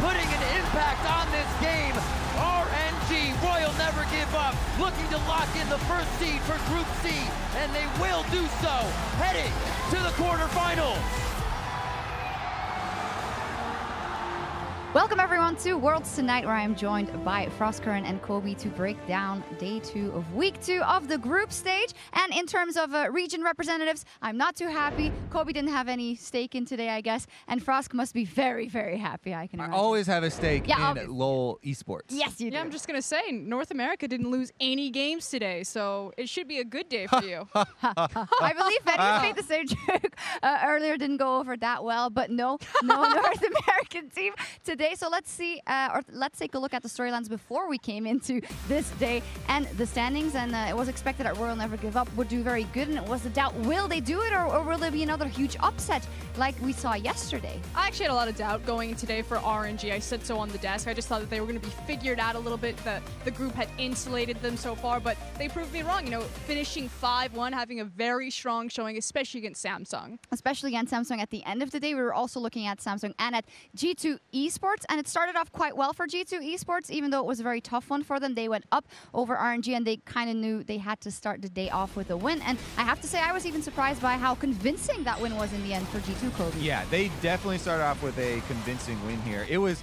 putting an impact on this game. RNG, Royal Never Give Up, looking to lock in the first seed for Group C, and they will do so, heading to the quarterfinals. Welcome everyone to Worlds Tonight, where I am joined by Froskurinn and Kobe to break down day 2 of week 2 of the group stage. And in terms of region representatives, I'm not too happy. Kobe didn't have any stake in today, I guess. And Frosk must be very, very happy, I can imagine. I always have a stake in LOL esports. Yes, you do. Yeah, I'm just going to say, North America didn't lose any games today, so it should be a good day for you. I believe Fetty made the same joke earlier, didn't go over that well, but no North American team today. So let's see, or let's take a look at the storylines before we came into this day and the standings. And it was expected that Royal Never Give Up would do very good, and it was a doubt, will they do it, or will there be another huge upset like we saw yesterday? I actually had a lot of doubt going in today for RNG. I said so on the desk. I just thought that they were going to be figured out a little bit, that the group had insulated them so far, but they proved me wrong. You know, finishing 5-1, having a very strong showing, especially against Samsung. Especially against Samsung at the end of the day. We were also looking at Samsung and at G2 Esports, and it started off quite well for G2 Esports, even though it was a very tough one for them. They went up over RNG, and they kind of knew they had to start the day off with a win. And I have to say, I was even surprised by how convincing that win was in the end for G2, Kobe. Yeah, they definitely started off with a convincing win here. It was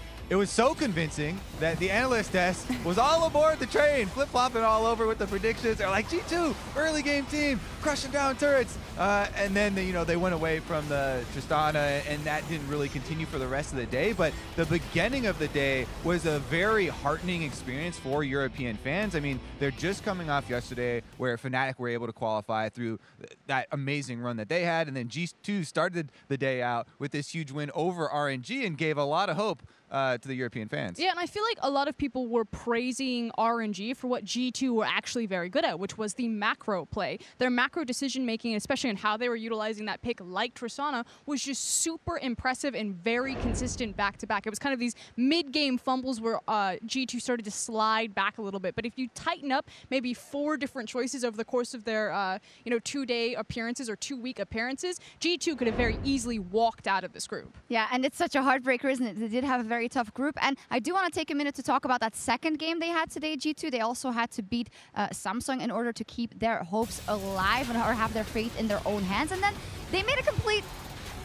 so convincing that the analyst desk was all aboard the train, flip-flopping all over with the predictions. They're like, G2, early game team, crushing down turrets. And then, they went away from the Tristana, and that didn't really continue for the rest of the day. But the beginning of the day was a very heartening experience for European fans. I mean, they're just coming off yesterday where Fnatic were able to qualify through that amazing run that they had. And then G2 started the day out with this huge win over RNG and gave a lot of hope to the European fans. Yeah, and I feel like a lot of people were praising RNG for what G2 were actually very good at, which was the macro play. Their macro decision-making, especially in how they were utilizing that pick like Tristana, was just super impressive and very consistent back-to-back. It was kind of these mid-game fumbles where G2 started to slide back a little bit. But if you tighten up maybe 4 different choices over the course of their 2-day appearances or 2-week appearances, G2 could have very easily walked out of this group. Yeah, and it's such a heartbreaker, isn't it? They did have a very tough group, and I do want to take a minute to talk about that second game they had today, G2. They also had to beat Samsung in order to keep their hopes alive and or have their faith in their own hands, and then they made a complete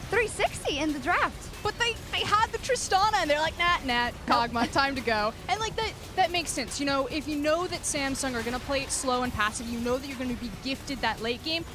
360 in the draft. But they had the Tristana, and they're like, nah, Kog'Maw, time to go. And like that makes sense. You know, if you know that Samsung are going to play it slow and passive, you know that you're going to be gifted that late game,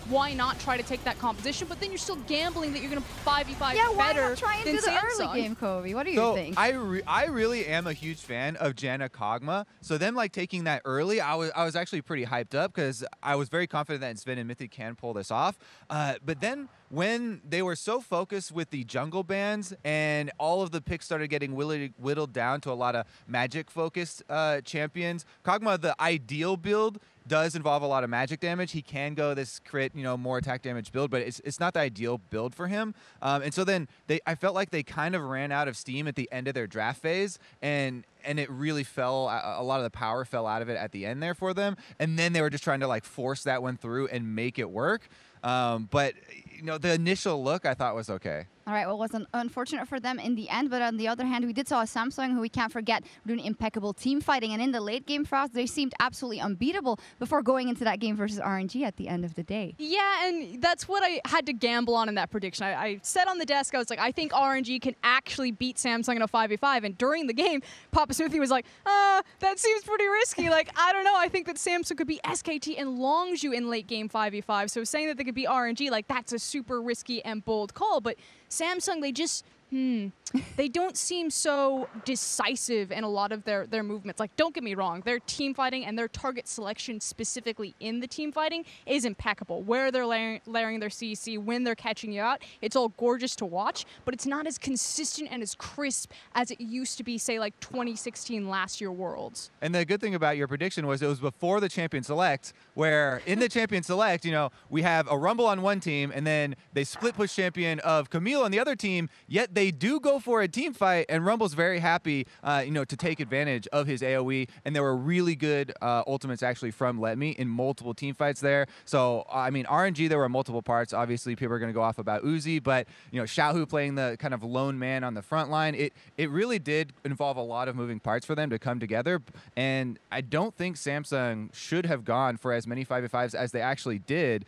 why not try to take that composition? But then you're still gambling that you're going to 5v5 better Yeah, why not try and than do the Samsung. early game, Kobe? What do you think? I really am a huge fan of Janna Kog'Maw. So them taking that early, I was actually pretty hyped up because I was very confident that Sven and Mythic can pull this off. But then when they were so focused with the jungle bans and all of the picks started getting whittled down to a lot of magic-focused champions, Kog'Maw, the ideal build, does involve a lot of magic damage. He can go this crit, more attack damage build, but it's not the ideal build for him. And so then I felt like they kind of ran out of steam at the end of their draft phase, and it really fell, a lot of the power fell out of it at the end there for them. And then they were just trying to force that one through and make it work. But the initial look I thought was okay. All right, well, it was unfortunate for them in the end, but on the other hand, we did saw a Samsung who we can't forget doing impeccable team fighting, and in the late game, Frost, they seemed absolutely unbeatable before going into that game versus RNG at the end of the day. Yeah, and that's what I had to gamble on in that prediction. I said on the desk, I was like, I think RNG can actually beat Samsung in a 5v5, and during the game, Papa Smoothie was like, that seems pretty risky. I don't know, I think that Samsung could beat SKT and Longzhu in late game 5v5, so saying that they could beat RNG, that's a super risky and bold call, but Samsung, they just, they don't seem so decisive in a lot of their movements. Don't get me wrong, their team fighting and their target selection specifically in the team fighting is impeccable. Where they're layering their CC, when they're catching you out, it's all gorgeous to watch, but it's not as consistent and as crisp as it used to be, say, 2016 last year Worlds. And the good thing about your prediction was it was before the Champion Select, where in the Champion Select, we have a Rumble on one team, and then they split push champion of Camille on the other team, yet they do go for a team fight, and Rumble's very happy, to take advantage of his AoE. And there were really good ultimates actually from Let Me in multiple team fights there. So, I mean, RNG, there were multiple parts. Obviously, people are going to go off about Uzi, but, Xiaohu playing the kind of lone man on the front line, it really did involve a lot of moving parts for them to come together. And I don't think Samsung should have gone for as many 5v5s as they actually did.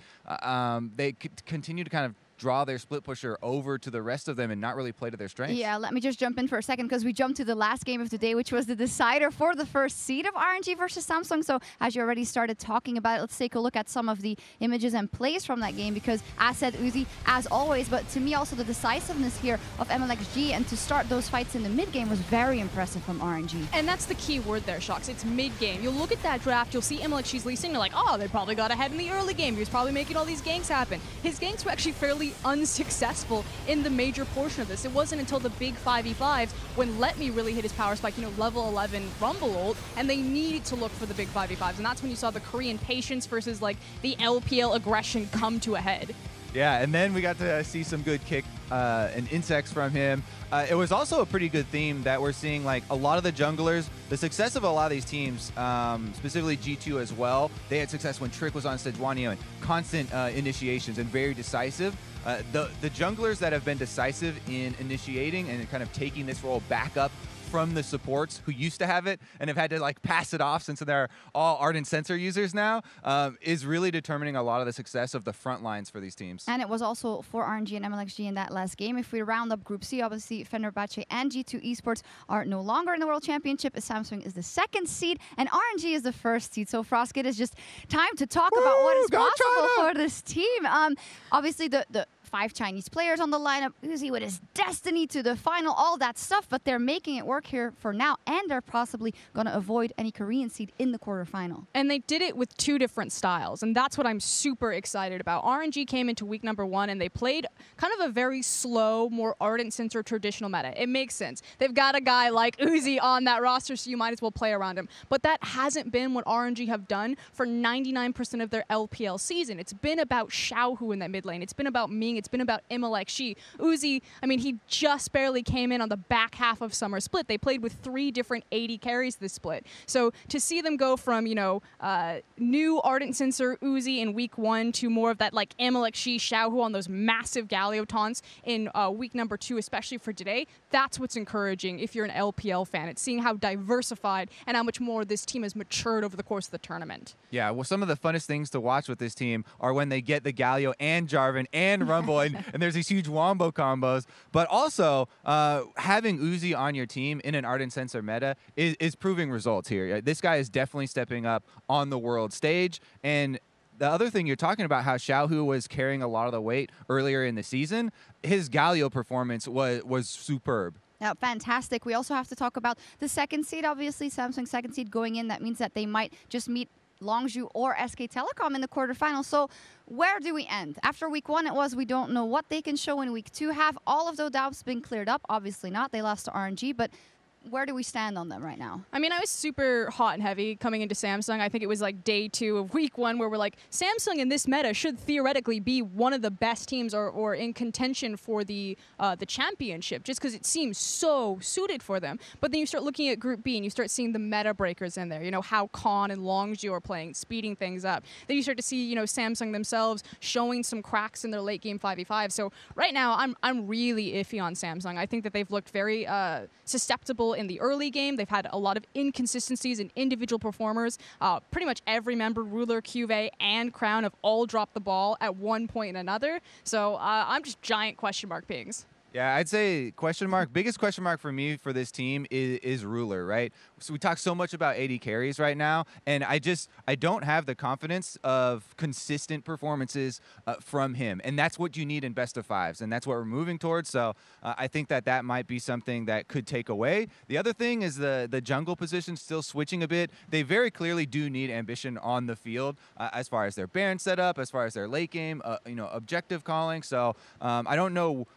They continue to kind of draw their split pusher over to the rest of them and not really play to their strengths. Yeah, let me just jump in for a second because we jumped to the last game of the day, which was the decider for the first seed of RNG versus Samsung. So as you already started talking about it, let's take a look at some of the images and plays from that game because as said, Uzi, as always, but to me also the decisiveness here of MLXG and to start those fights in the mid game was very impressive from RNG. And that's the key word there, Sjokz. It's mid-game. You'll look at that draft, you'll see MLXG's leasing, you're like, oh, they probably got ahead in the early game. He was probably making all these ganks happen. His ganks were actually fairly unsuccessful in the major portion of this. It wasn't until the big 5v5s when Let Me really hit his power spike, level 11 Rumble ult, and they needed to look for the big 5v5s. And that's when you saw the Korean patience versus like the LPL aggression come to a head. Yeah, and then we got to see some good kick and insects from him. It was also a pretty good theme that we're seeing, like, a lot of the junglers, the success of a lot of these teams, specifically G2 as well, they had success when Trick was on Sejuani and constant initiations and very decisive. The junglers that have been decisive in initiating and kind of taking this role back up from the supports who used to have it and have had to like pass it off since they're all Ardent Sensor users now, is really determining a lot of the success of the front lines for these teams. And it was also for RNG and MLXG in that last game. If we round up Group C, obviously Fenerbahce and G2 Esports are no longer in the World Championship. Samsung is the second seed and RNG is the first seed. So Frosk, it is just time to talk about what is possible for this team. Obviously the 5 Chinese players on the lineup, Uzi with his destiny to the final, all that stuff, but they're making it work here for now, and they're possibly going to avoid any Korean seed in the quarterfinal. And they did it with 2 different styles, and that's what I'm super excited about. RNG came into week number 1, and they played kind of a very slow, more Ardent Sensor traditional meta. It makes sense. They've got a guy like Uzi on that roster, so you might as well play around him. But that hasn't been what RNG have done for 99% of their LPL season. It's been about Xiaohu in that mid lane. It's been about Ming. It's been about MLXG. Uzi, I mean, he just barely came in on the back half of Summer Split. They played with 3 different 80 carries this split. So to see them go from, new Ardent Sensor Uzi in week 1 to more of that like MLXG Xiaohu on those massive Galio taunts in week number 2, especially for today, that's what's encouraging if you're an LPL fan. It's seeing how diversified and how much more this team has matured over the course of the tournament. Yeah, well, some of the funnest things to watch with this team are when they get the Galio and Jarvan and Rumble and there's these huge wombo combos. But also, having Uzi on your team in an Ardent Sensor meta is proving results here. This guy is definitely stepping up on the world stage. And the other thing you're talking about, how Xiaohu was carrying a lot of the weight earlier in the season, his Galio performance was superb. Yeah, fantastic. We also have to talk about the second seed. Obviously, Samsung second seed going in. That means that they might just meet Longzhu or SK Telecom in the quarterfinals. So where do we end? After week 1, it was we don't know what they can show in week 2. Have all of those doubts been cleared up? Obviously not. They lost to RNG, but where do we stand on them right now? I mean, I was super hot and heavy coming into Samsung. I think it was like day 2 of week 1 where we're like, Samsung in this meta should theoretically be one of the best teams or in contention for the championship just because it seems so suited for them. But then you start looking at Group B and you start seeing the meta breakers in there, how Khan and Longzhu are playing, speeding things up. Then you start to see, Samsung themselves showing some cracks in their late game 5v5. So right now, I'm really iffy on Samsung. I think that they've looked very susceptible in the early game. They've had a lot of inconsistencies in individual performers. Pretty much every member, Ruler, QV, and Crown have all dropped the ball at one point or another. So I'm just giant question mark pings. Yeah, I'd say biggest question mark for me for this team is Ruler, right? So we talk so much about 80 carries right now, and I don't have the confidence of consistent performances from him, and that's what you need in best of 5s, and that's what we're moving towards. So I think that might be something that could take away. The other thing is the jungle position still switching a bit. They very clearly do need ambition on the field as far as their Baron setup, as far as their late game, objective calling. So I don't know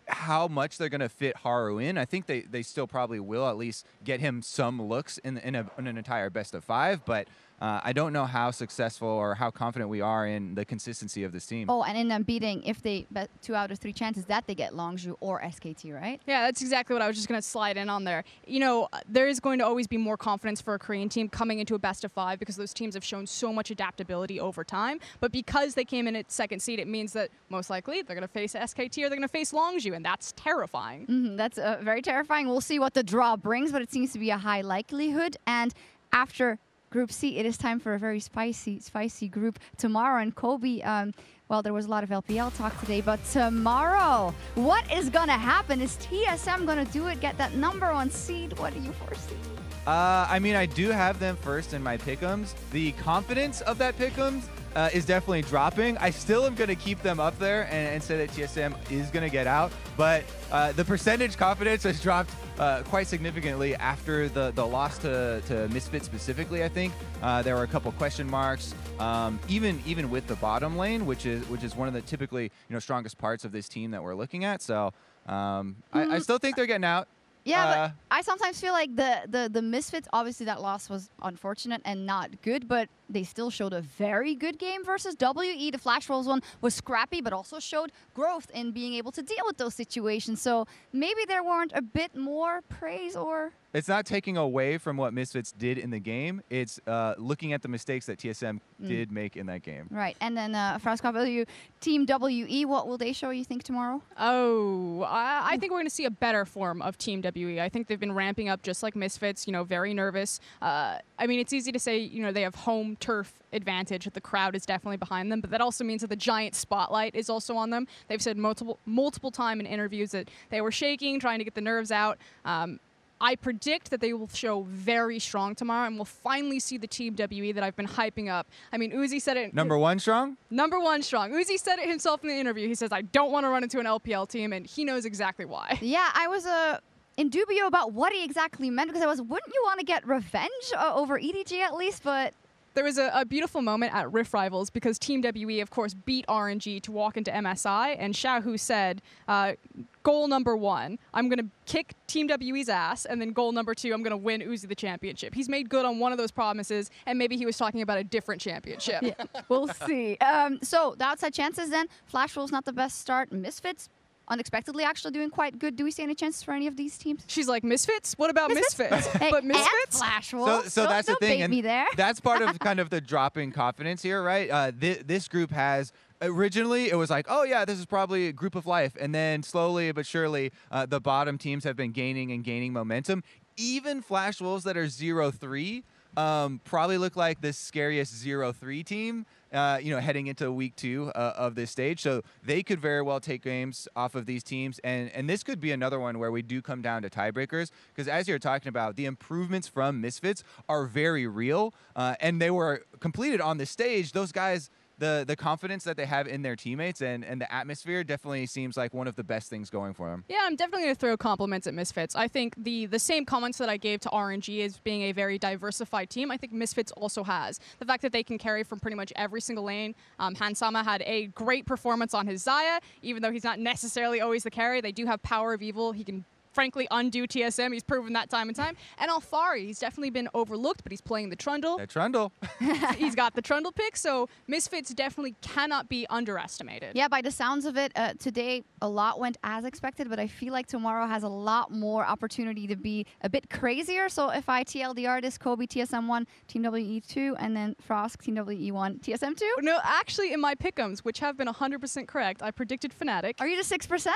how much they're going to fit Haru in. I think they still probably will at least get him some looks in an entire best of 5, but I don't know how successful or how confident we are in the consistency of this team. Oh, and in them beating, if they bet 2 out of 3 chances that they get Longzhu or SKT, right? Yeah, that's exactly what I was just going to slide in on there. You know, there is going to always be more confidence for a Korean team coming into a best of 5 because those teams have shown so much adaptability over time. But because they came in at 2nd seed, it means that most likely they're going to face SKT or they're going to face Longzhu, and that's terrifying. That's very terrifying. We'll see what the draw brings, but it seems to be a high likelihood. And after Group C, it is time for a very spicy group tomorrow. And Kobe, well, there was a lot of LPL talk today, but tomorrow, what is going to happen? Is TSM going to do it, get that #1 seed? What do you foresee? I mean, I do have them first in my pick'ems. The confidence of that pick'ems is definitely dropping. I still am going to keep them up there and say that TSM is going to get out, but the percentage confidence has dropped quite significantly after the loss to Misfit specifically. I think there were a couple question marks, even with the bottom lane, which is one of the typically strongest parts of this team that we're looking at. So I still think they're getting out. Yeah, but I sometimes feel like the Misfits, obviously that loss was unfortunate and not good, but they still showed a very good game versus WE. The Flash Wolves one was scrappy, but also showed growth in being able to deal with those situations. So maybe there weren't a bit more praise or... It's not taking away from what Misfits did in the game. It's looking at the mistakes that TSM did make in that game. Right. And then Froskurinn, Team WE, what will they show, you think, tomorrow? Oh, I think we're going to see a better form of Team WE. I think they've been ramping up just like Misfits, very nervous. I mean, it's easy to say, they have home turf advantage, that the crowd is definitely behind them, but that also means that the giant spotlight is also on them. They've said multiple time in interviews that they were shaking, trying to get the nerves out. I predict that they will show very strong tomorrow, and we'll finally see the Team WE that I've been hyping up. I mean, Uzi said it. #1 strong? #1 strong. Uzi said it himself in the interview. He says, I don't want to run into an LPL team, and he knows exactly why. Yeah, I was in dubio about what he exactly meant, because wouldn't you want to get revenge over EDG at least, but... There was a beautiful moment at Rift Rivals because Team WE, of course, beat RNG to walk into MSI, and Xiaohu said, goal #1, I'm going to kick Team WE's ass, and then goal #2, I'm going to win Uzi the championship. He's made good on one of those promises, and maybe he was talking about a different championship. Yeah, we'll see. So the outside chances then, Flash Wolves not the best start, Misfits unexpectedly actually doing quite good. Do we see any chances for any of these teams? She's like, Misfits? What about Misfits? Hey, but Misfits? And Flash Wolves. So that's the thing. And that's part of kind of the dropping confidence here, right? This group has... Originally, it was like, oh, yeah, this is probably a group of life. And then slowly but surely, the bottom teams have been gaining momentum. Even Flash Wolves that are 0-3 probably look like the scariest 0-3 team, heading into week 2 of this stage. So they could very well take games off of these teams. And this could be another one where we do come down to tiebreakers, because as you're talking about, the improvements from Misfits are very real. And they were completed on the stage. Those guys... The confidence that they have in their teammates and the atmosphere definitely seems like one of the best things going for them. Yeah, I'm definitely going to throw compliments at Misfits. I think the same comments that I gave to RNG as being a very diversified team, I think Misfits also has. The fact that they can carry from pretty much every single lane. Hansama had a great performance on his Xayah, even though he's not necessarily always the carry. They do have Power of Evil. He can frankly undo TSM. He's proven that time and time. And Alfari, he's definitely been overlooked, but he's playing the Trundle. That Trundle. He's got the Trundle pick, so Misfits definitely cannot be underestimated. Yeah, by the sounds of it, today a lot went as expected, but I feel like tomorrow has a lot more opportunity to be a bit crazier. So if I TLDR this, Kobe TSM1, Team WE 2, and then Frosk Team WE 1, TSM 2? No, actually in my pick'ems, which have been 100% correct, I predicted Fnatic. Are you the 6%?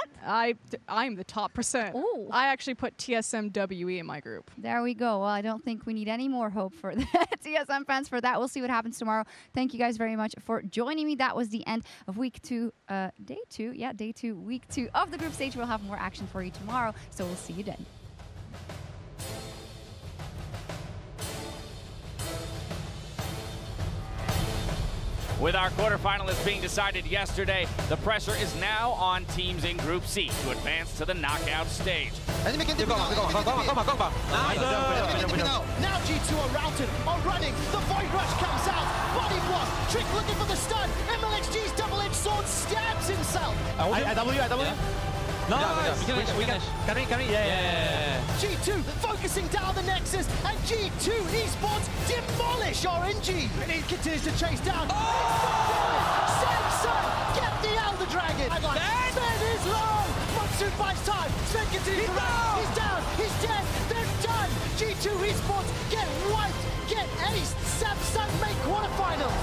I'm the top percent. Ooh. I actually put TSM WE in my group. There we go. Well, I don't think we need any more hope for the TSM fans for that. We'll see what happens tomorrow. Thank you guys very much for joining me. That was the end of week 2, day 2. Yeah, day 2, week 2 of the group stage. We'll have more action for you tomorrow, so we'll see you then. With our quarterfinalists being decided yesterday, the pressure is now on teams in Group C to advance to the knockout stage. Now G2 are routed, are running, the Void Rush comes out, body block, Trick looking for the stun, MLXG's double-edged sword stabs himself. I W. We can. Can we? Yeah. G2 focusing down the Nexus, and G2 Esports demolish RNG. And he continues to chase down. Samson, get the Elder Dragon. Sven is long. Monsoon buys time. Sven continues to run. He's down. He's dead. They're done. G2 Esports get wiped. Get aced. Samsung make quarterfinals.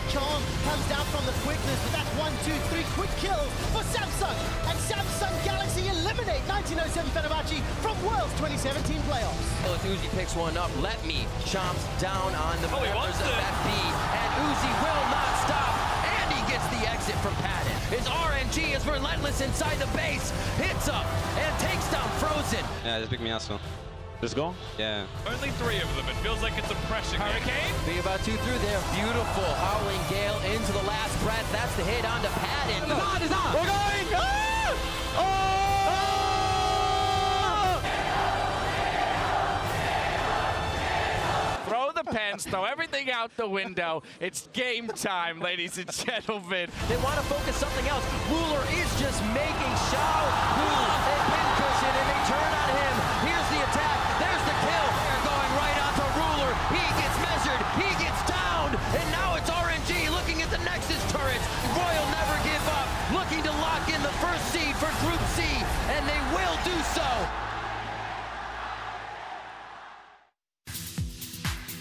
Chong comes down from the quickness, but that's 1, 2, 3 quick kills for Samsung. And Samsung Galaxy eliminate 1907 Fenerbahce from Worlds 2017 playoffs. Well, if Uzi picks one up, let me chomps down on the members of that B. And Uzi will not stop. And he gets the exit from Patton. His RNG is relentless inside the base. Hits up and takes down Frozen. Yeah, just pick me up, so. Let's go. Yeah. Only 3 of them. It feels like it's a pressure game. Be about 2 through there. Beautiful Howling Gale into the last breath. That's the hit onto Patton. We're going! Throw the pens, throw everything out the window. It's game time, ladies and gentlemen. They want to focus something else. Ruler is just making Shao move a pin cushion, and they turn on him. Here's the attack. There's the kill. They're going right onto Ruler. He gets measured. He gets downed. And now it's RNG looking at the Nexus turrets. Royal never give up. Looking to lock in the first seed for Group